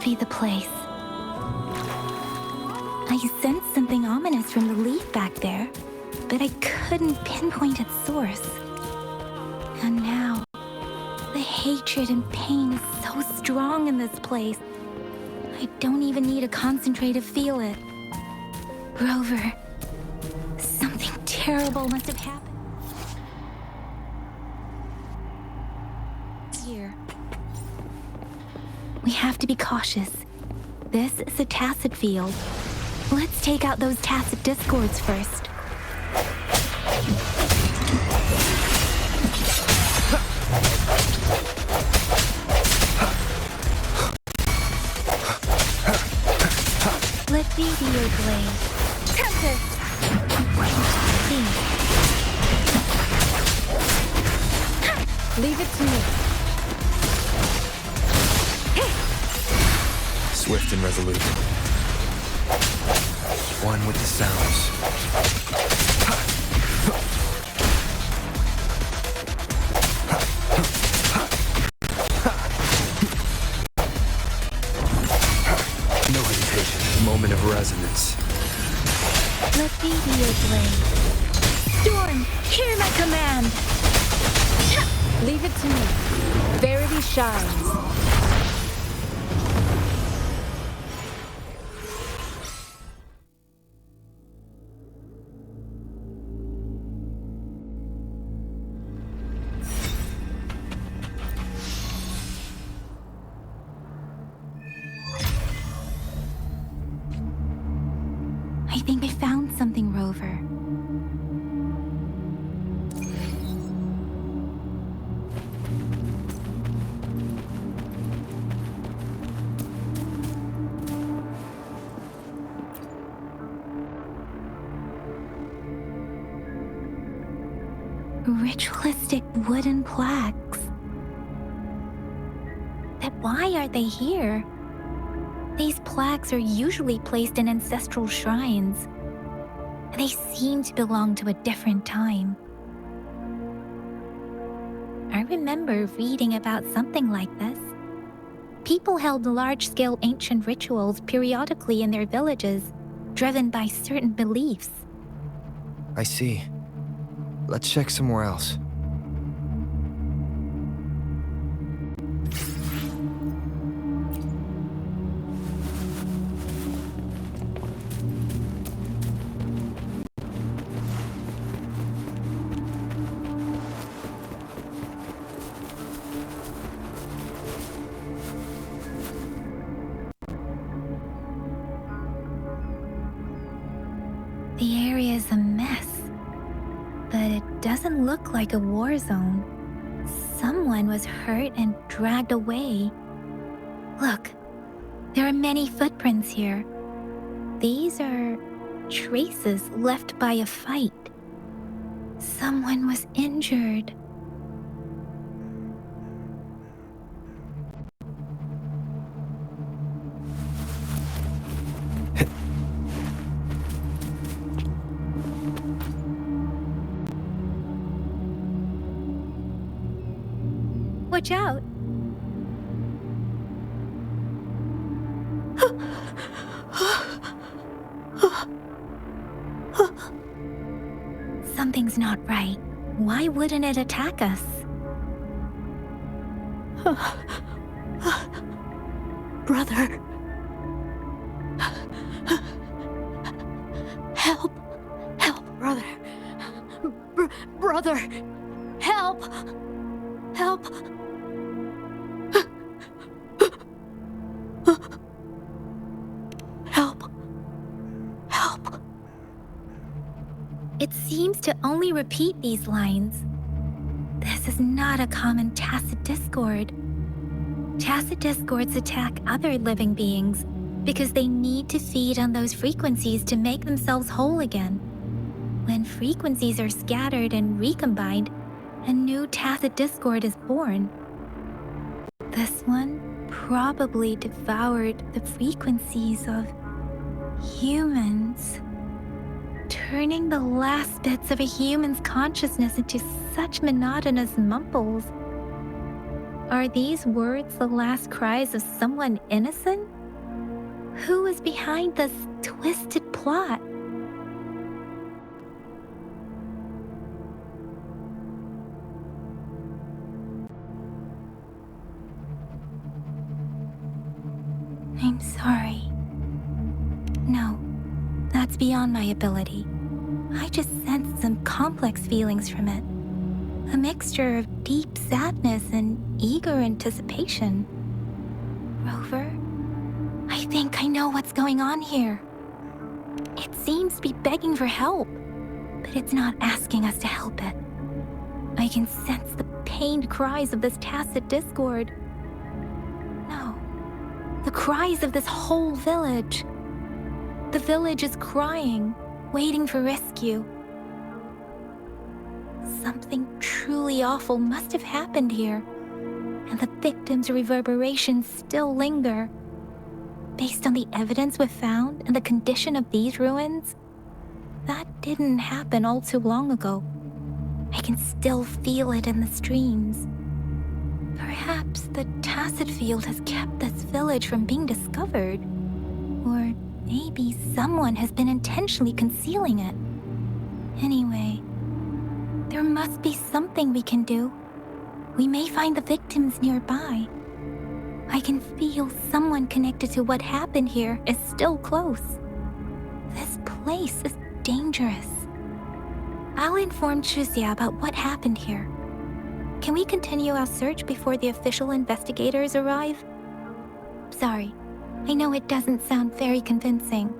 be the place. I sensed something ominous from the leaf back there, but I couldn't pinpoint its source. And now, the hatred and pain is so strong in this place. I don't even need to concentrate to feel it. Rover, something terrible must have happened here. We have to be cautious. This is a tacit field. Let's take out those tacit discords first. Let me be your blade. Tempest! Leave it to me. Swift and resolute. One with the sounds. No hesitation. Moment of resonance. Let me be your blade. Storm, hear my command! Leave it to me. Verity shines. I think I found something, Rover. Ritualistic wooden plaques. But why are they here? These plaques are usually placed in ancestral shrines. They seem to belong to a different time. I remember reading about something like this. People held large-scale ancient rituals periodically in their villages, driven by certain beliefs. I see. Let's check somewhere else. The area is a mess, but it doesn't look like a war zone. Someone was hurt and dragged away. Look, there are many footprints here. These are traces left by a fight. Someone was injured. Watch out! Something's not right. Why wouldn't it attack us? Brother. Help. Help, brother. Brother. Help. Help. Help. Help. It seems to only repeat these lines. This is not a common tacit discord. Tacit discords attack other living beings because they need to feed on those frequencies to make themselves whole again. When frequencies are scattered and recombined, a new tacit discord is born. This one probably devoured the frequencies of humans, turning the last bits of a human's consciousness into such monotonous mumbles. Are these words the last cries of someone innocent? Who is behind this twisted plot? I'm sorry. No, that's beyond my ability. I just sensed some complex feelings from it. A mixture of deep sadness and eager anticipation. Rover, I think I know what's going on here. It seems to be begging for help, but it's not asking us to help it. I can sense the pained cries of this tacit discord. No, the cries of this whole village. The village is crying, waiting for rescue. Something truly awful must have happened here, and the victims' reverberations still linger. Based on the evidence we've found and the condition of these ruins, that didn't happen all too long ago. I can still feel it in the streams. Perhaps the tacit field has kept this village from being discovered, or maybe someone has been intentionally concealing it. Anyway, there must be something we can do. We may find the victims nearby. I can feel someone connected to what happened here is still close. This place is dangerous. I'll inform Chuzia about what happened here. Can we continue our search before the official investigators arrive? Sorry, I know it doesn't sound very convincing.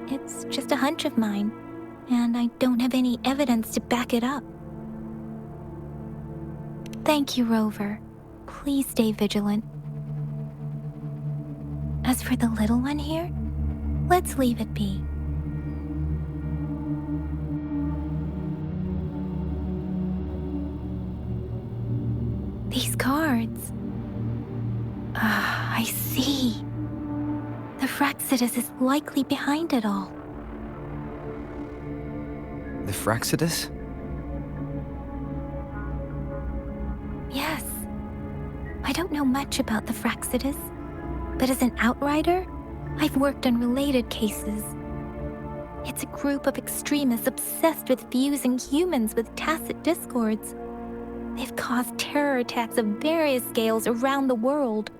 It's just a hunch of mine, and I don't have any evidence to back it up. Thank you, Rover. Please stay vigilant. As for the little one here, let's leave it be. These cards. I see. The Fraxidus is likely behind it all. The Fraxidus? Yes. I don't know much about the Fraxidus, but as an outrider, I've worked on related cases. It's a group of extremists obsessed with fusing humans with tacit discords. They've caused terror attacks of various scales around the world.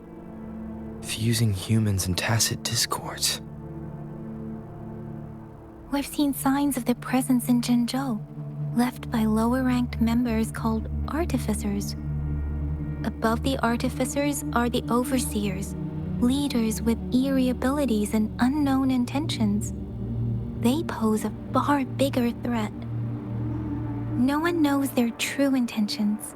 Fusing humans and tacit discords. We've seen signs of their presence in Jinzhou, left by lower-ranked members called artificers. Above the artificers are the overseers, leaders with eerie abilities and unknown intentions. They pose a far bigger threat. No one knows their true intentions.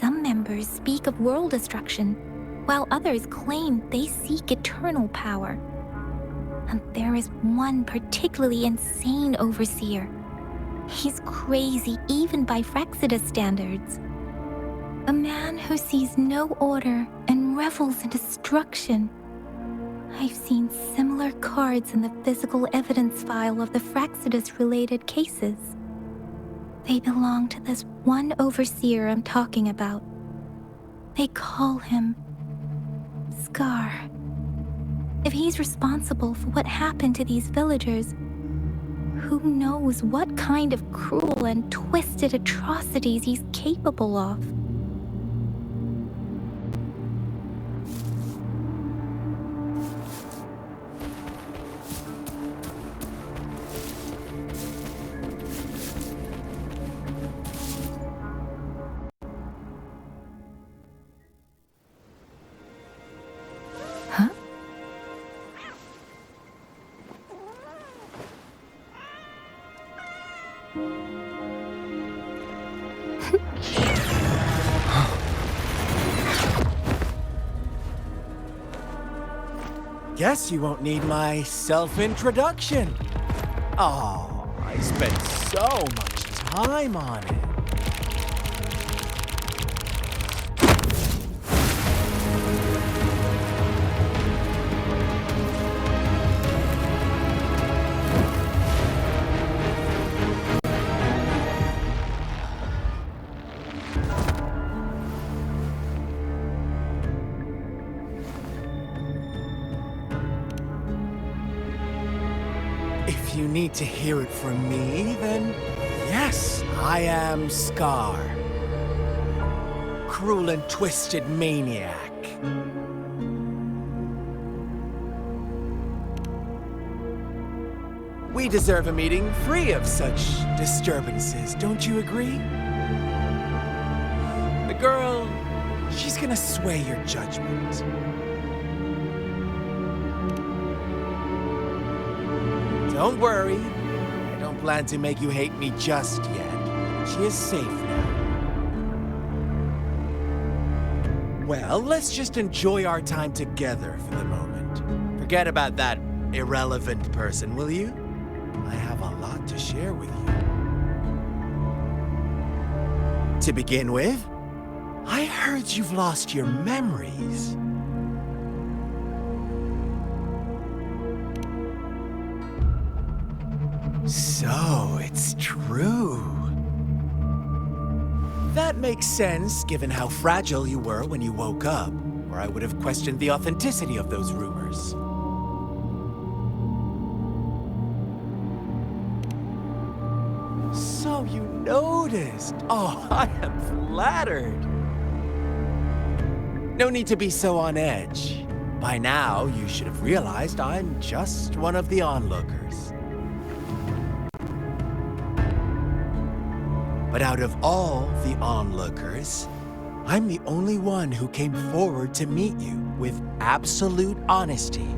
Some members speak of world destruction, while others claim they seek eternal power. And there is one particularly insane overseer. He's crazy even by Fraxidus standards. A man who sees no order and revels in destruction. I've seen similar cards in the physical evidence file of the Fraxidus-related cases. They belong to this one overseer I'm talking about. They call him Scar. If he's responsible for what happened to these villagers, who knows what kind of cruel and twisted atrocities he's capable of? Huh? Guess you won't need my self-introduction. Oh, I spent so much time on it. need to hear it from me, then yes, I am Scar. Cruel and twisted maniac. We deserve a meeting free of such disturbances, don't you agree? The girl, she's gonna sway your judgment. Don't worry, I don't plan to make you hate me just yet. She is safe now. Well, let's just enjoy our time together for the moment. Forget about that irrelevant person, will you? I have a lot to share with you. To begin with, I heard you've lost your memories. So, it's true. That makes sense, given how fragile you were when you woke up, or I would have questioned the authenticity of those rumors. So you noticed. Oh, I am flattered. No need to be so on edge. By now, you should have realized I'm just one of the onlookers. But out of all the onlookers, I'm the only one who came forward to meet you with absolute honesty.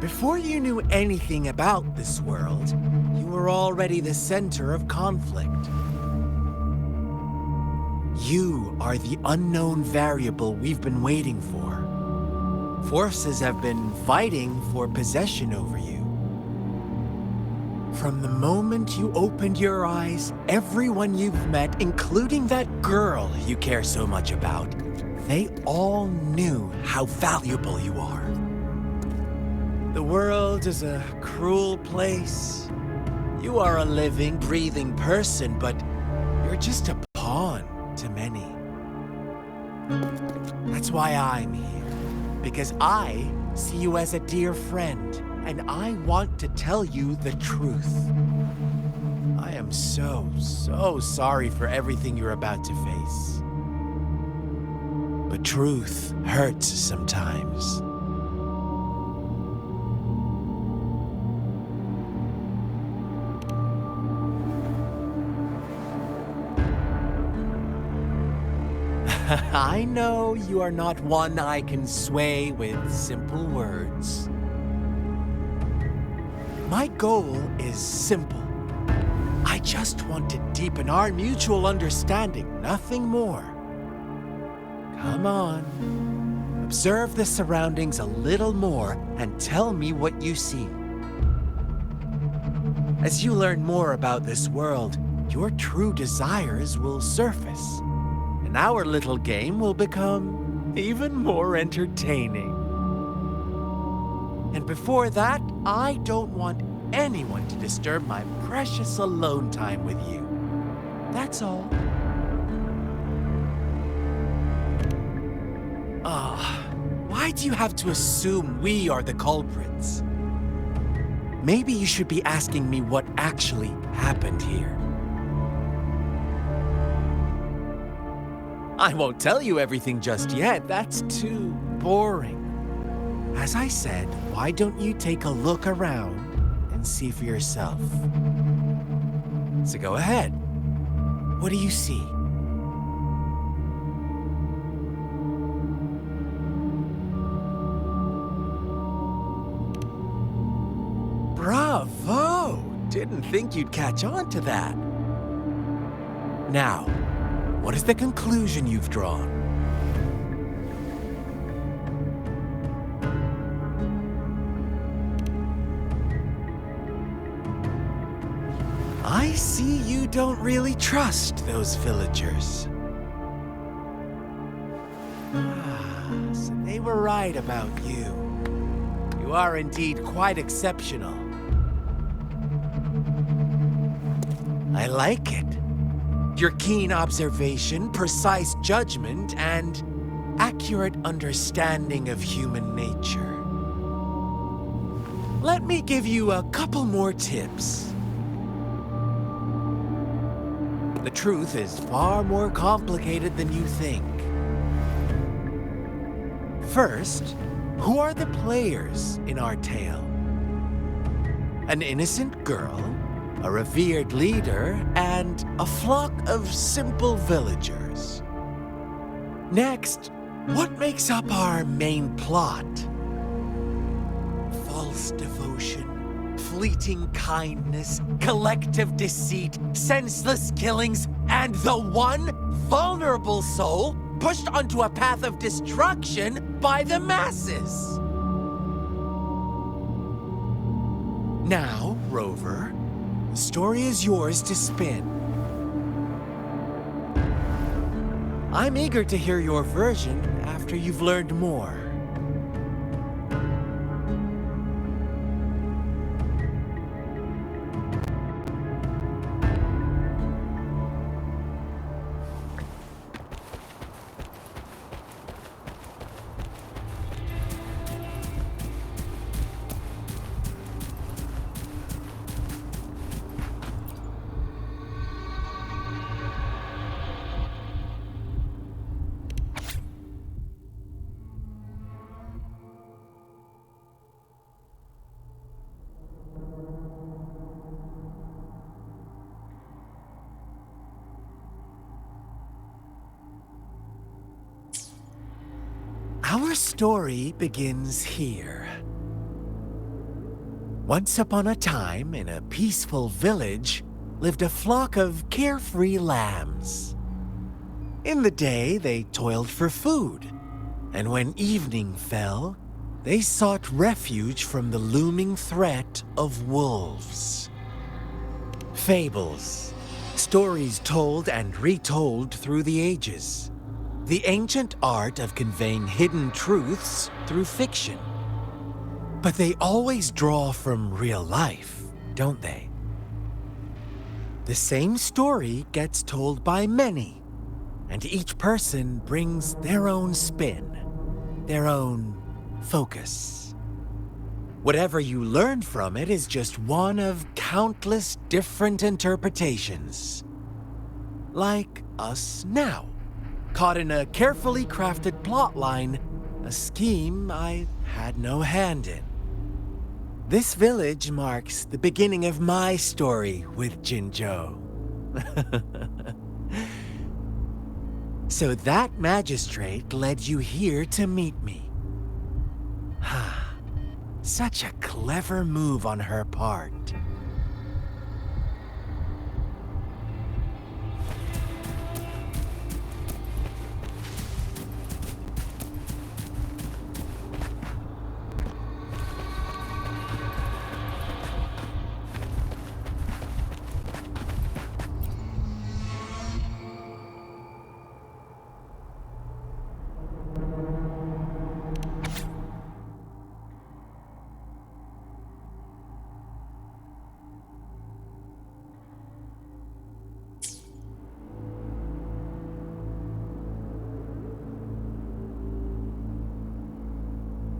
Before you knew anything about this world, you were already the center of conflict. You are the unknown variable we've been waiting for. Forces have been fighting for possession over you. From the moment you opened your eyes, everyone you've met, including that girl you care so much about, they all knew how valuable you are. The world is a cruel place. You are a living, breathing person, but you're just a pawn to many. That's why I'm here, because I see you as a dear friend. And I want to tell you the truth. I am so sorry for everything you're about to face. But truth hurts sometimes. I know you are not one I can sway with simple words. My goal is simple. I just want to deepen our mutual understanding, nothing more. Come on. Observe the surroundings a little more and tell me what you see. As you learn more about this world, your true desires will surface, and our little game will become even more entertaining. And before that, I don't want anyone to disturb my precious alone time with you. That's all. Why do you have to assume we are the culprits? Maybe you should be asking me what actually happened here. I won't tell you everything just yet. That's too boring. As I said, why don't you take a look around and see for yourself? So go ahead. What do you see? Bravo! Didn't think you'd catch on to that. Now, what is the conclusion you've drawn? I see you don't really trust those villagers. So they were right about you. You are indeed quite exceptional. I like it. Your keen observation, precise judgment, and accurate understanding of human nature. let me give you a couple more tips. The truth is far more complicated than you think. First, who are the players in our tale? An innocent girl, a revered leader, and a flock of simple villagers. Next, what makes up our main plot? False devotion, fleeting kindness, collective deceit, senseless killings, and the one vulnerable soul pushed onto a path of destruction by the masses. Now, Rover, the story is yours to spin. I'm eager to hear your version after you've learned more. Our story begins here. Once upon a time, in a peaceful village, lived a flock of carefree lambs. In the day, they toiled for food, and when evening fell, they sought refuge from the looming threat of wolves. Fables, stories told and retold through the ages. The ancient art of conveying hidden truths through fiction. But they always draw from real life, don't they? The same story gets told by many, and each person brings their own spin, their own focus. Whatever you learn from it is just one of countless different interpretations. Like us now. Caught in a carefully crafted plotline, a scheme I had no hand in. This village marks the beginning of my story with Jinzhou. So that magistrate led you here to meet me. Such a clever move on her part.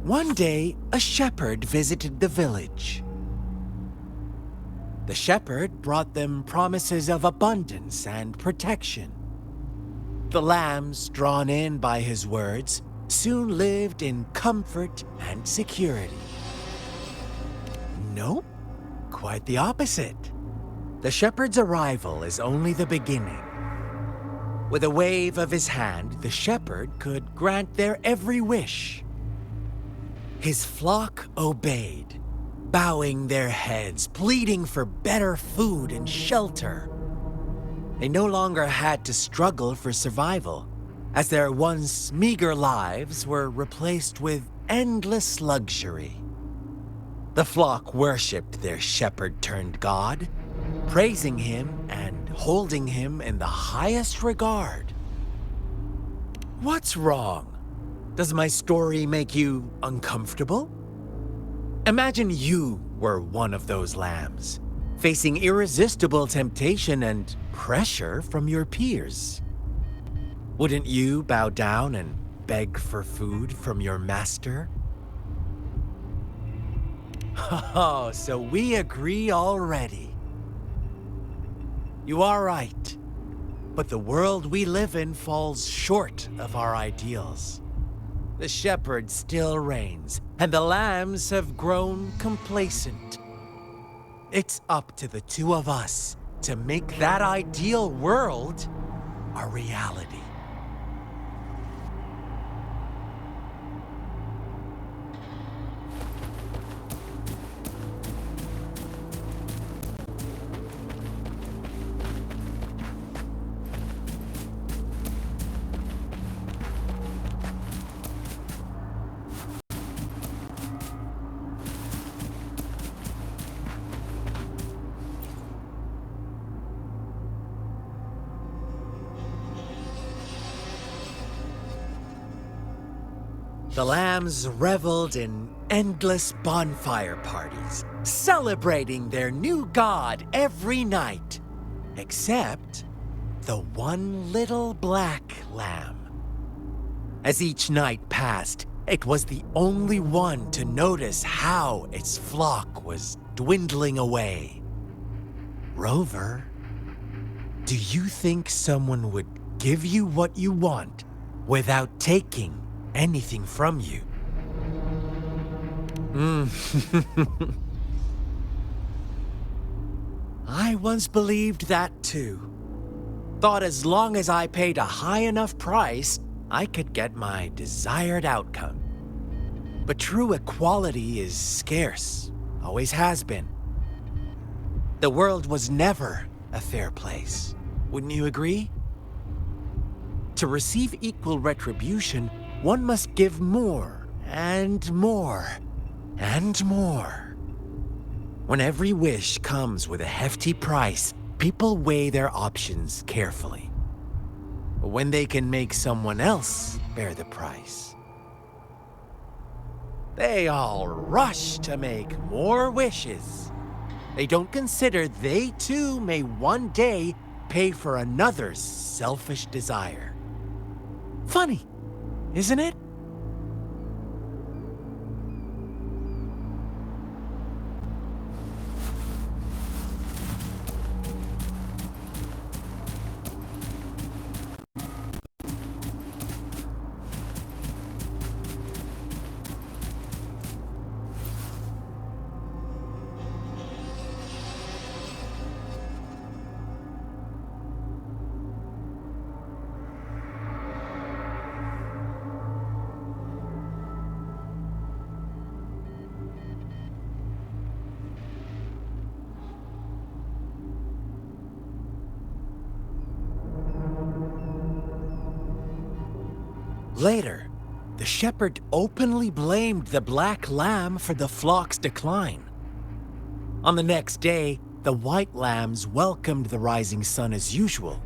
One day, a shepherd visited the village. The shepherd brought them promises of abundance and protection. The lambs, drawn in by his words, soon lived in comfort and security. Nope, quite the opposite. The shepherd's arrival is only the beginning. With a wave of his hand, the shepherd could grant their every wish. His flock obeyed, bowing their heads, pleading for better food and shelter. They no longer had to struggle for survival, as their once meager lives were replaced with endless luxury. The flock worshipped their shepherd-turned-god, praising him and holding him in the highest regard. What's wrong? Does my story make you uncomfortable? Imagine you were one of those lambs, facing irresistible temptation and pressure from your peers. Wouldn't you bow down and beg for food from your master? Oh, so we agree already. You are right. But the world we live in falls short of our ideals. The shepherd still reigns, and the lambs have grown complacent. It's up to the two of us to make that ideal world a reality. The lambs reveled in endless bonfire parties, celebrating their new god every night, except the one little black lamb. As each night passed, it was the only one to notice how its flock was dwindling away. Rover, do you think someone would give you what you want without taking anything from you? I once believed that too. Thought as long as I paid a high enough price, I could get my desired outcome. But true equality is scarce, always has been. The world was never a fair place, wouldn't you agree? To receive equal retribution, one must give more and more and more. When every wish comes with a hefty price, people weigh their options carefully. When they can make someone else bear the price, they all rush to make more wishes. They don't consider they too may one day pay for another's selfish desire. Funny, isn't it? Later, the shepherd openly blamed the black lamb for the flock's decline. On the next day, the white lambs welcomed the rising sun as usual,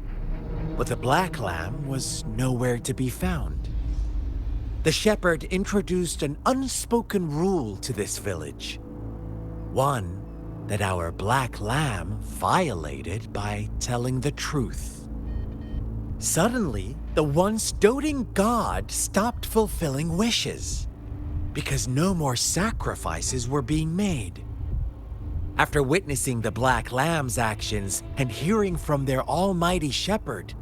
but the black lamb was nowhere to be found. The shepherd introduced an unspoken rule to this village, one that our black lamb violated by telling the truth. Suddenly, the once doting god stopped fulfilling wishes because no more sacrifices were being made. After witnessing the black lamb's actions and hearing from their almighty shepherd,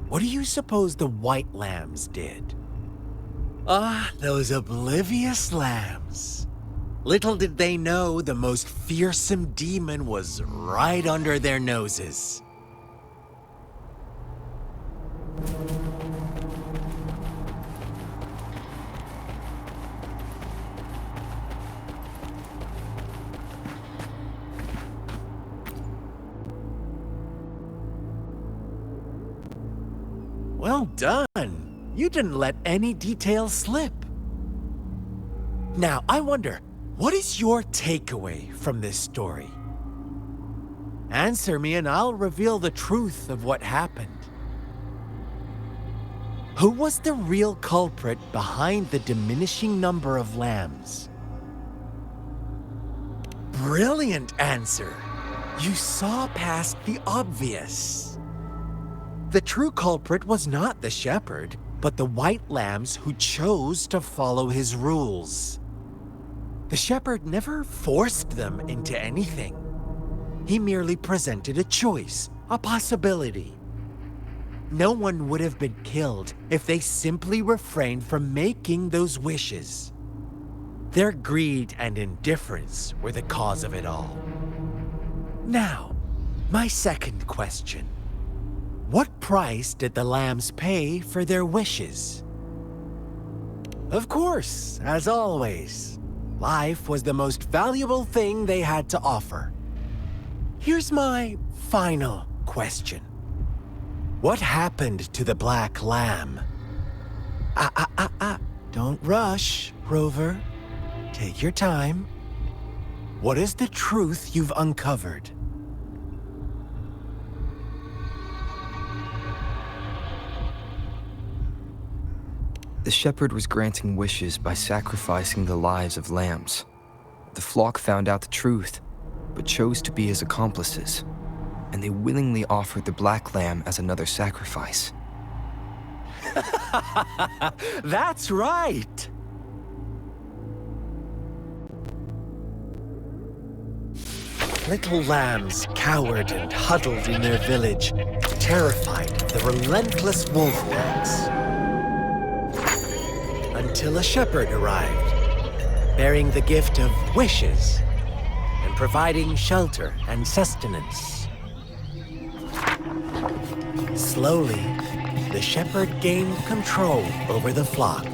what do you suppose the white lambs did? Ah, those oblivious lambs. Little did they know the most fearsome demon was right under their noses. Well done. You didn't let any details slip. Now, I wonder, what is your takeaway from this story? Answer me and I'll reveal the truth of what happened. Who was the real culprit behind the diminishing number of lambs? Brilliant answer. You saw past the obvious. The true culprit was not the shepherd, but the white lambs who chose to follow his rules. The shepherd never forced them into anything. He merely presented a choice, a possibility. No one would have been killed if they simply refrained from making those wishes. Their greed and indifference were the cause of it all. Now, my second question. What price did the lambs pay for their wishes? Of course, as always, life was the most valuable thing they had to offer. Here's my final question. What happened to the black lamb? Don't rush, Rover. Take your time. What is the truth you've uncovered? The shepherd was granting wishes by sacrificing the lives of lambs. The flock found out the truth, but chose to be his accomplices, and they willingly offered the black lamb as another sacrifice. That's right! Little lambs cowered and huddled in their village, terrified of the relentless wolf packs. Until a shepherd arrived, bearing the gift of wishes and providing shelter and sustenance. Slowly, the shepherd gained control over the flock,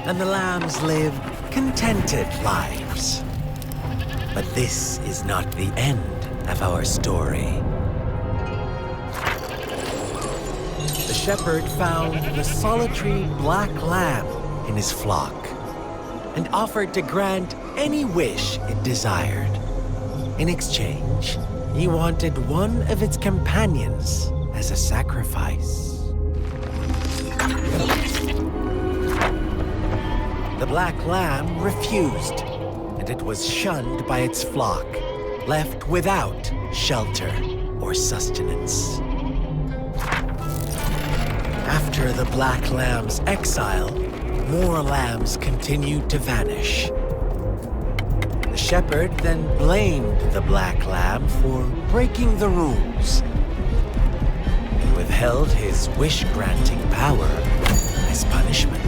and the lambs lived contented lives. But this is not the end of our story. The shepherd found the solitary black lamb in his flock and offered to grant any wish it desired. In exchange, he wanted one of its companions as a sacrifice. The black lamb refused, and it was shunned by its flock, left without shelter or sustenance. After the black lamb's exile, more lambs continued to vanish. The shepherd then blamed the black lamb for breaking the rules and withheld his wish-granting power as punishment.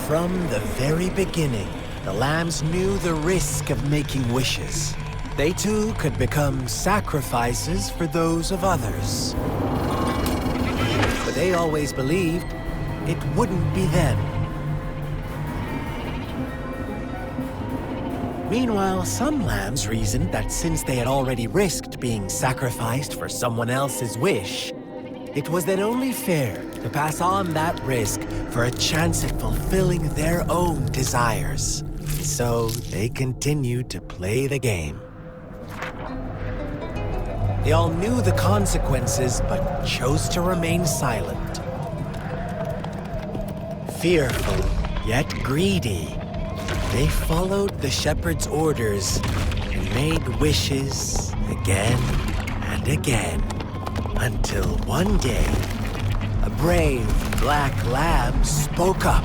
From the very beginning, the lambs knew the risk of making wishes. They too could become sacrifices for those of others. But they always believed it wouldn't be them. Meanwhile, some lambs reasoned that since they had already risked being sacrificed for someone else's wish, it was then only fair to pass on that risk for a chance at fulfilling their own desires. So they continued to play the game. They all knew the consequences, but chose to remain silent. Fearful, yet greedy, they followed the shepherd's orders and made wishes again and again, until one day, a brave black lamb spoke up,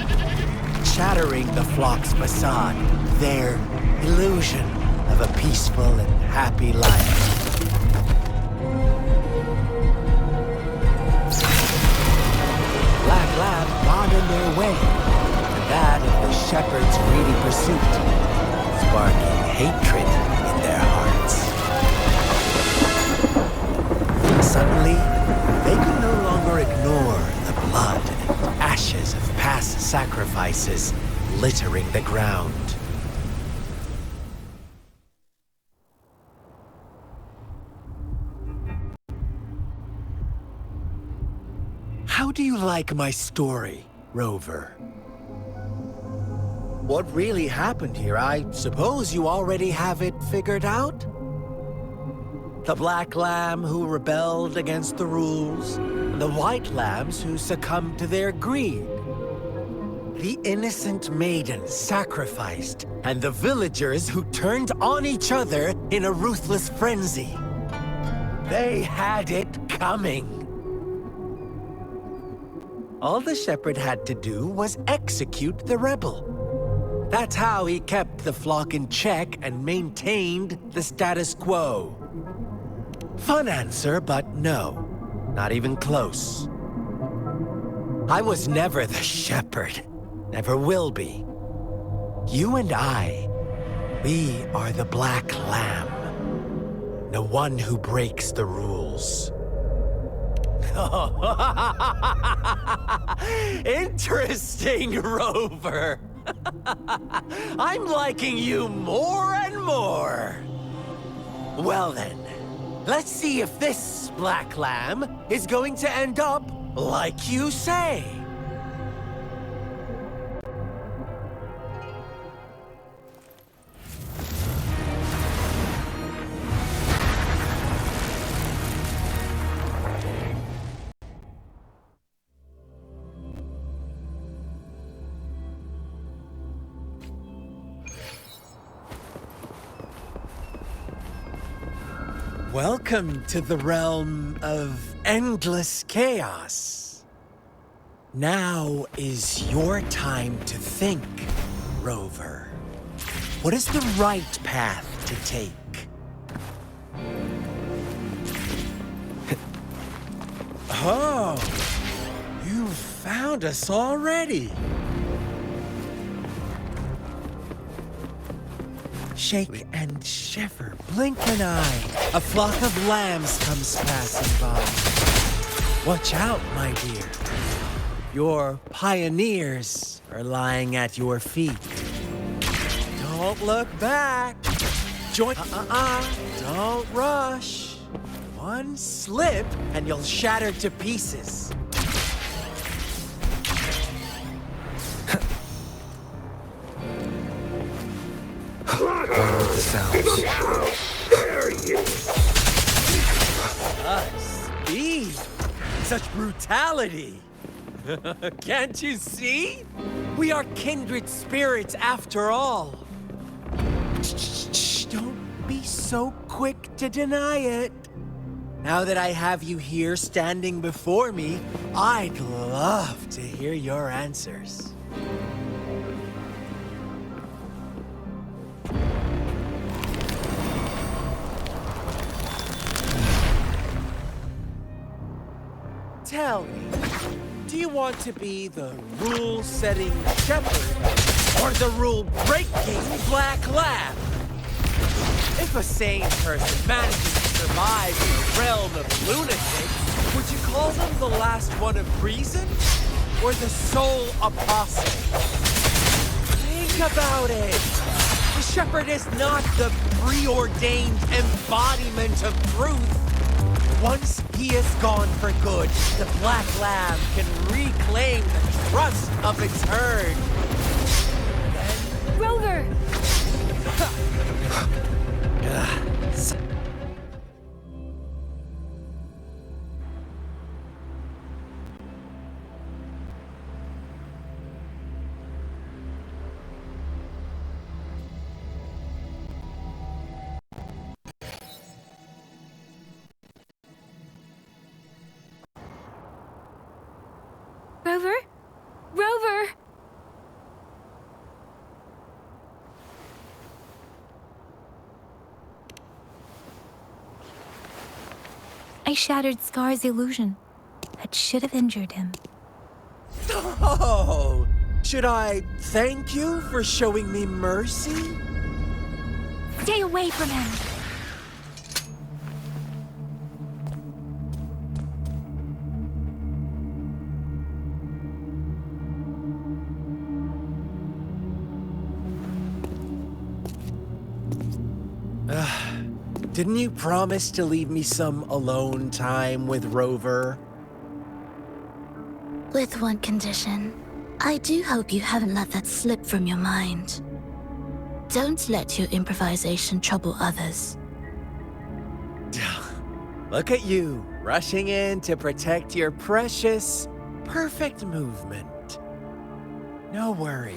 shattering the flock's facade, their illusion of a peaceful and happy life. Black lamb got in their way, and that of the shepherd's greedy pursuit, sparking hatred in their hearts. Suddenly, they could no longer ignore the blood and ashes of past sacrifices littering the ground. How do you like my story, Rover? What really happened here? I suppose you already have it figured out? The black lamb who rebelled against the rules, and the white lambs who succumbed to their greed. The innocent maiden sacrificed, and the villagers who turned on each other in a ruthless frenzy. They had it coming. All the shepherd had to do was execute the rebel. That's how he kept the flock in check and maintained the status quo. Fun answer, but no. Not even close. I was never the shepherd. Never will be. You and I, we are the black lamb. The one who breaks the rules. Interesting, Rover. I'm liking you more and more. Well then, let's see if this black lamb is going to end up like you say. Welcome to the realm of endless chaos. Now is your time to think, Rover. What is the right path to take? Oh, you found us already. Shake and shiver, blink an eye. A flock of lambs comes passing by. Watch out, my dear. Your pioneers are lying at your feet. Don't look back. Join. Don't rush. One slip and you'll shatter to pieces. The sounds. Speed. Such brutality. Can't you see? We are kindred spirits after all. Shh, don't be so quick to deny it. Now that I have you here standing before me, I'd love to hear your answers. Tell me, do you want to be the rule-setting shepherd or the rule-breaking black lamb? If a sane person manages to survive in a realm of lunatics, would you call them the last one of reason or the sole apostle? Think about it. The shepherd is not the preordained embodiment of truth. Once he is gone for good, the black lamb can reclaim the trust of its herd. Rover! Rover? Rover! I shattered Scar's illusion. That should have injured him. Oh, should I thank you for showing me mercy? Stay away from him! Didn't you promise to leave me some alone time with Rover? With one condition. I do hope you haven't let that slip from your mind. Don't let your improvisation trouble others. Look at you, rushing in to protect your precious, perfect movement. No worries.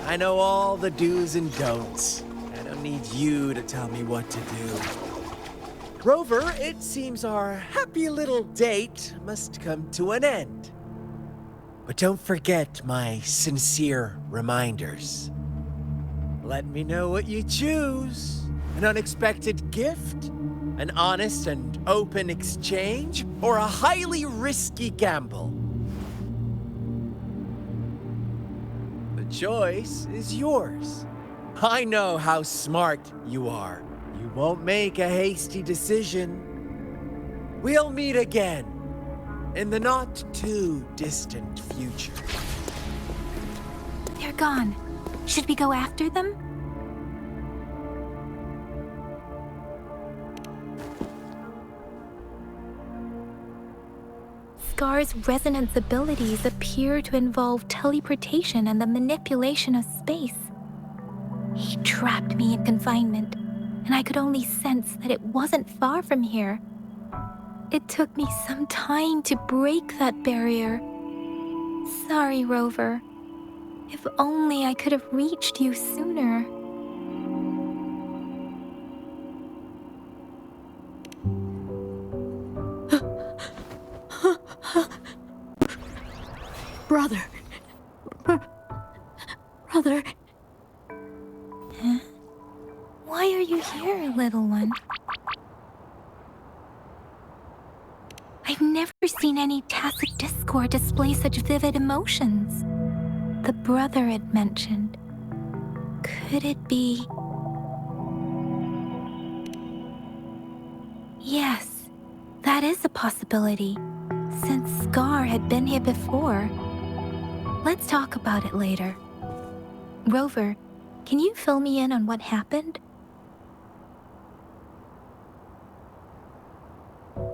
I know all the do's and don'ts. I don't need you to tell me what to do. Rover, it seems our happy little date must come to an end. But don't forget my sincere reminders. Let me know what you choose. An unexpected gift? An honest and open exchange? Or a highly risky gamble? The choice is yours. I know how smart you are. You won't make a hasty decision. We'll meet again in the not-too-distant future. They're gone. Should we go after them? Scar's resonance abilities appear to involve teleportation and the manipulation of space. He trapped me in confinement, and I could only sense that it wasn't far from here. It took me some time to break that barrier. Sorry, Rover. If only I could have reached you sooner. Brother. Brother. Huh? Why are you here, little one? I've never seen any tacit discord display such vivid emotions. The brother it mentioned. Could it be... Yes, that is a possibility, since Scar had been here before. Let's talk about it later. Rover, can you fill me in on what happened?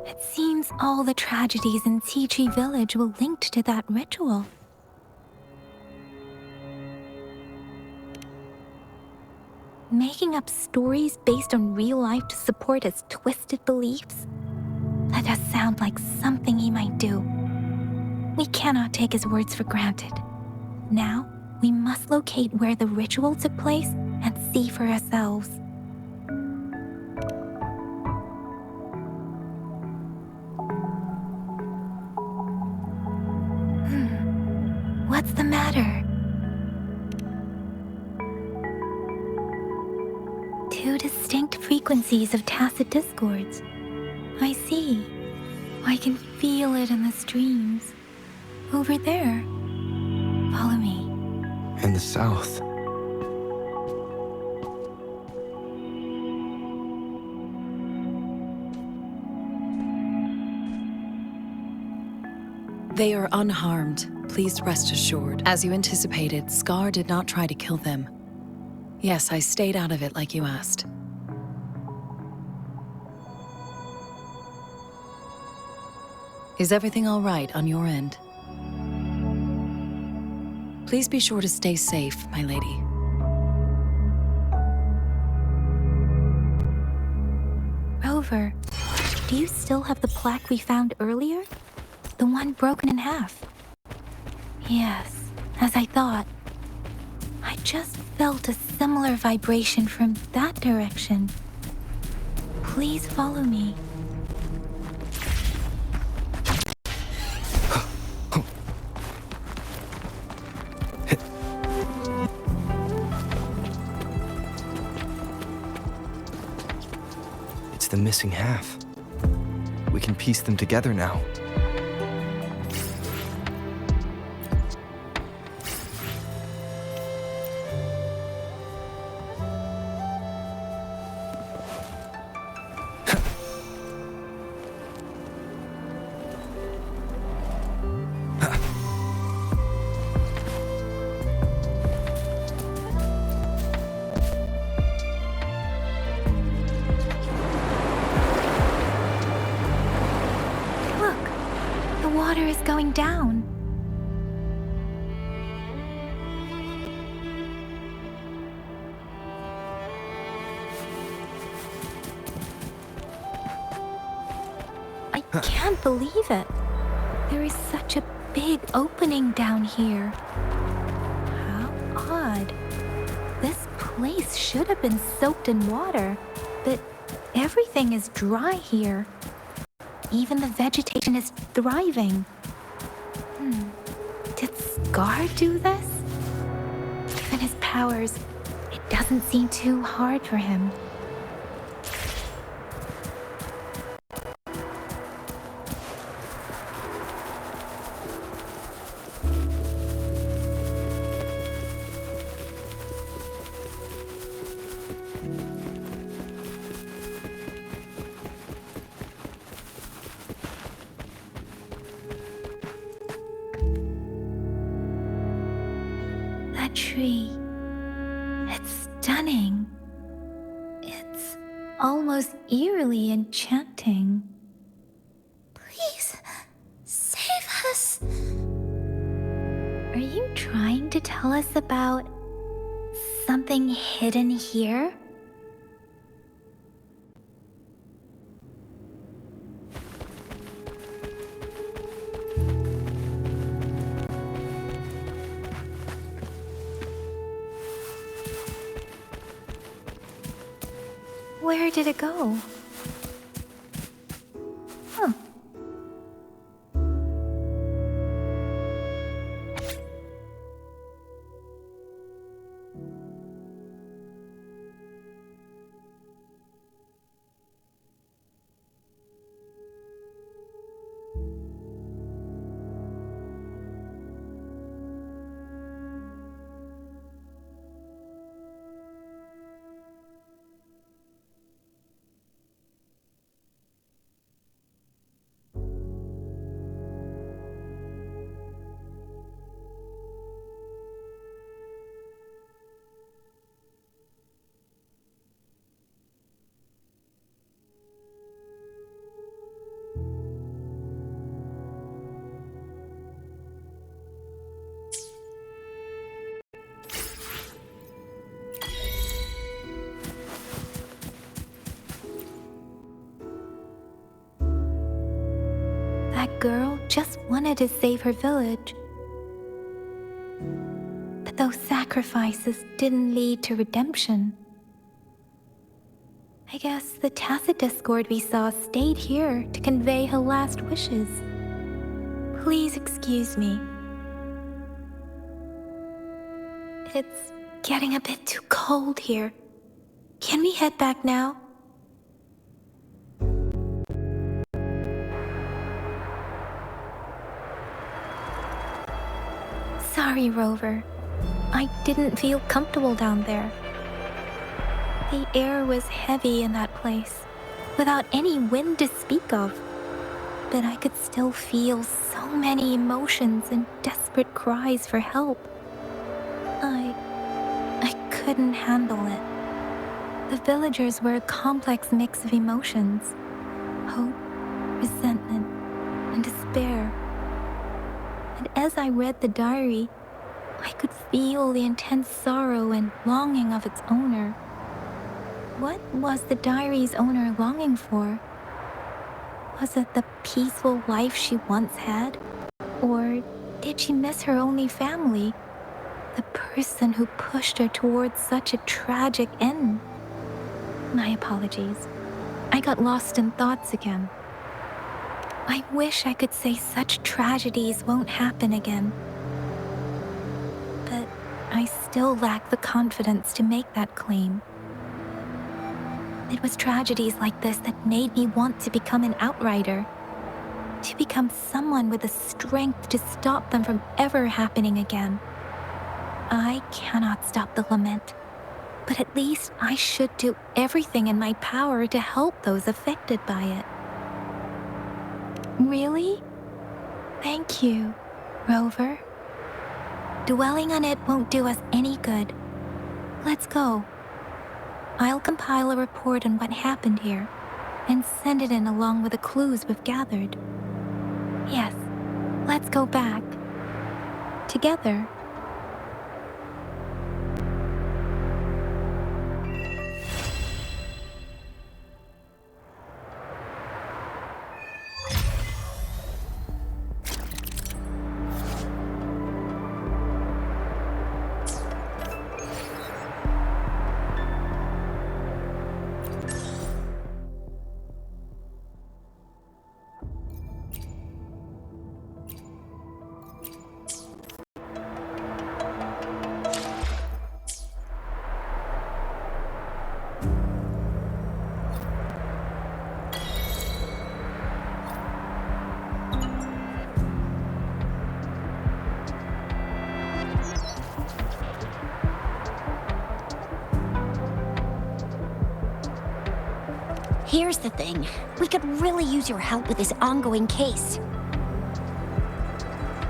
It seems all the tragedies in Tea Tree Village were linked to that ritual. Making up stories based on real life to support his twisted beliefs? That does sound like something he might do. We cannot take his words for granted. Now, we must locate where the ritual took place and see for ourselves. What's the matter? Two distinct frequencies of tacit discords. I see. I can feel it in the streams. Over there. Follow me. In the south. They are unharmed. Please rest assured. As you anticipated, Scar did not try to kill them. Yes, I stayed out of it like you asked. Is everything all right on your end? Please be sure to stay safe, my lady. Rover, do you still have the plaque we found earlier? The one broken in half? Yes, as I thought. I just felt a similar vibration from that direction. Please follow me. It's the missing half. We can piece them together now. Water is going down. I can't believe it. There is such a big opening down here. How odd. This place should have been soaked in water, but everything is dry here. Even the vegetation is thriving. Did Scar do this? Given his powers, it doesn't seem too hard for him. That tree. It's stunning. It's almost eerily enchanting. Please, save us. Are you trying to tell us about something hidden here? Where did it go? Huh. That girl just wanted to save her village. But those sacrifices didn't lead to redemption. I guess the tacit discord we saw stayed here to convey her last wishes. Please excuse me. It's getting a bit too cold here. Can we head back now? Sorry, Rover. I didn't feel comfortable down there. The air was heavy in that place, without any wind to speak of. But I could still feel so many emotions and desperate cries for help. I couldn't handle it. The villagers were a complex mix of emotions: hope, resentment, and despair. And as I read the diary, I could feel the intense sorrow and longing of its owner. What was the diary's owner longing for? Was it the peaceful life she once had? Or did she miss her only family? The person who pushed her towards such a tragic end? My apologies. I got lost in thoughts again. I wish I could say such tragedies won't happen again. But I still lack the confidence to make that claim. It was tragedies like this that made me want to become an outrider. To become someone with the strength to stop them from ever happening again. I cannot stop the lament, but at least I should do everything in my power to help those affected by it. Really? Thank you, Rover. Dwelling on it won't do us any good. Let's go. I'll compile a report on what happened here and send it in along with the clues we've gathered. Yes, let's go back. Together. Here's the thing. We could really use your help with this ongoing case.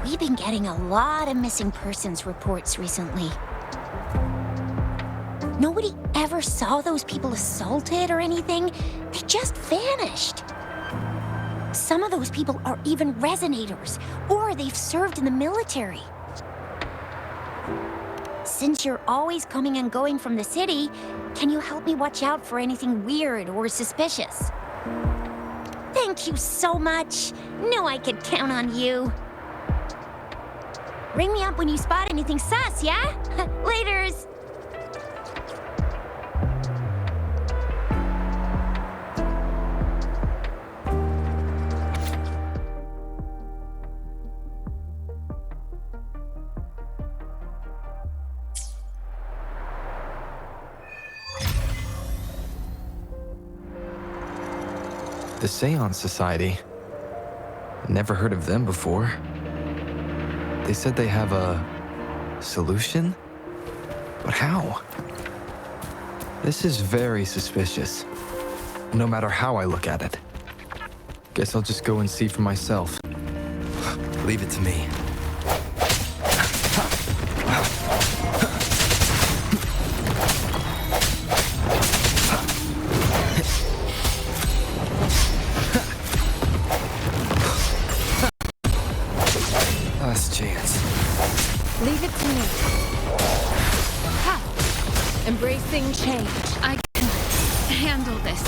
We've been getting a lot of missing persons reports recently. Nobody ever saw those people assaulted or anything. They just vanished. Some of those people are even resonators, or they've served in the military. Since you're always coming and going from the city, can you help me watch out for anything weird or suspicious? Thank you so much. Knew I could count on you. Ring me up when you spot anything sus, yeah? Laters! The Seance Society. Never heard of them before. They said they have a solution? But how? This is very suspicious, no matter how I look at it. Guess I'll just go and see for myself. Leave it to me. Last chance. Leave it to me. Ha! Embracing change. I can handle this.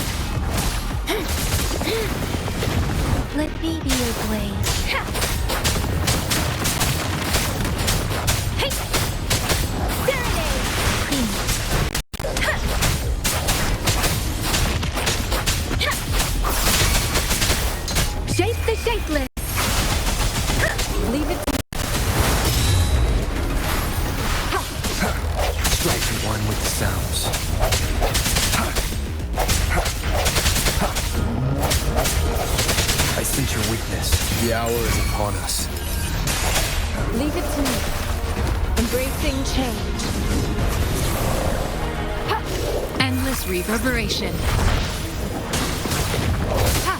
Let me be your blade. Hey! Serenade! Shape the shapeless! Leave it to Strike one with the sounds. I sense your weakness. The hour is upon us. Leave it to me. Embracing change. Endless reverberation. Ha!